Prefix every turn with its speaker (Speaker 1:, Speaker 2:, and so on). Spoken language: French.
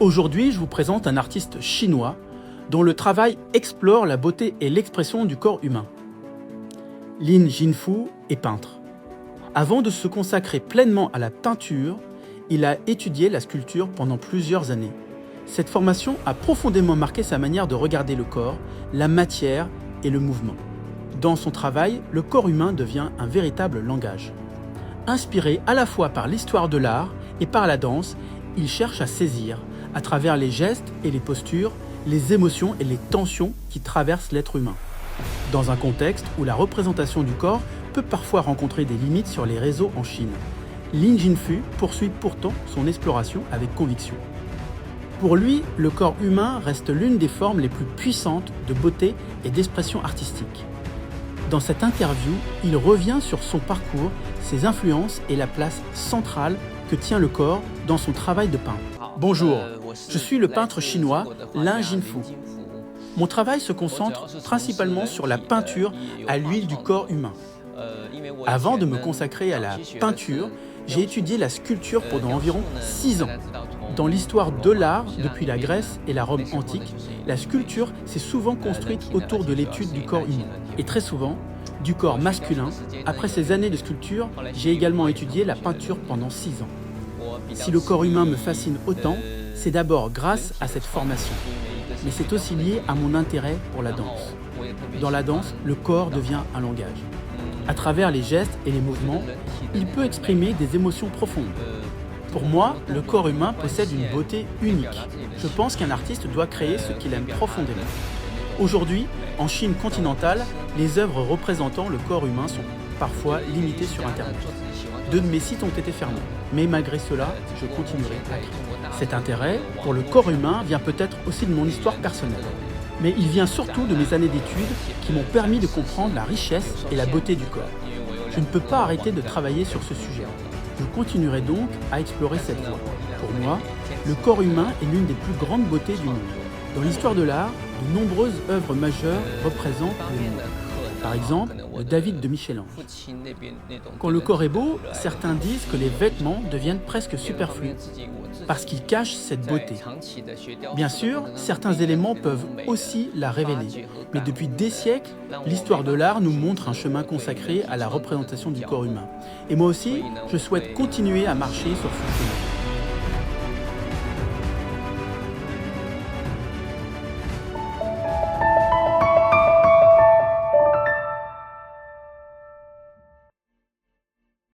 Speaker 1: Aujourd'hui, je vous présente un artiste chinois dont le travail explore la beauté et l'expression du corps humain. Lin Jinfu est peintre. Avant de se consacrer pleinement à la peinture, il a étudié la sculpture pendant plusieurs années. Cette formation a profondément marqué sa manière de regarder le corps, la matière et le mouvement. Dans son travail, le corps humain devient un véritable langage. Inspiré à la fois par l'histoire de l'art et par la danse, il cherche à saisir, à travers les gestes et les postures, les émotions et les tensions qui traversent l'être humain. Dans un contexte où la représentation du corps peut parfois rencontrer des limites sur les réseaux en Chine, Lin Jinfu poursuit pourtant son exploration avec conviction. Pour lui, le corps humain reste l'une des formes les plus puissantes de beauté et d'expression artistique. Dans cette interview, il revient sur son parcours, ses influences et la place centrale que tient le corps dans son travail de peintre. Bonjour, je suis le peintre chinois Lin Jinfu. Mon travail se concentre principalement sur la peinture à l'huile du corps humain. Avant de me consacrer à la peinture, j'ai étudié la sculpture pendant environ 6 ans. Dans l'histoire de l'art, depuis la Grèce et la Rome antique, la sculpture s'est souvent construite autour de l'étude du corps humain. Et très souvent, du corps masculin. Après ces années de sculpture, j'ai également étudié la peinture pendant 6 ans. Si le corps humain me fascine autant, c'est d'abord grâce à cette formation. Mais c'est aussi lié à mon intérêt pour la danse. Dans la danse, le corps devient un langage. À travers les gestes et les mouvements, il peut exprimer des émotions profondes. Pour moi, le corps humain possède une beauté unique. Je pense qu'un artiste doit créer ce qu'il aime profondément. Aujourd'hui, en Chine continentale, les œuvres représentant le corps humain sont parfois limitées sur Internet. 2 de mes sites ont été fermés, mais malgré cela, je continuerai à créer. Cet intérêt pour le corps humain vient peut-être aussi de mon histoire personnelle, mais il vient surtout de mes années d'études qui m'ont permis de comprendre la richesse et la beauté du corps. Je ne peux pas arrêter de travailler sur ce sujet. Je continuerai donc à explorer cette voie. Pour moi, le corps humain est l'une des plus grandes beautés du monde. Dans l'histoire de l'art, de nombreuses œuvres majeures représentent le monde. Par exemple, le David de Michel-Ange. Quand le corps est beau, certains disent que les vêtements deviennent presque superflus, parce qu'ils cachent cette beauté. Bien sûr, certains éléments peuvent aussi la révéler, mais depuis des siècles, l'histoire de l'art nous montre un chemin consacré à la représentation du corps humain. Et moi aussi, je souhaite continuer à marcher sur ce chemin.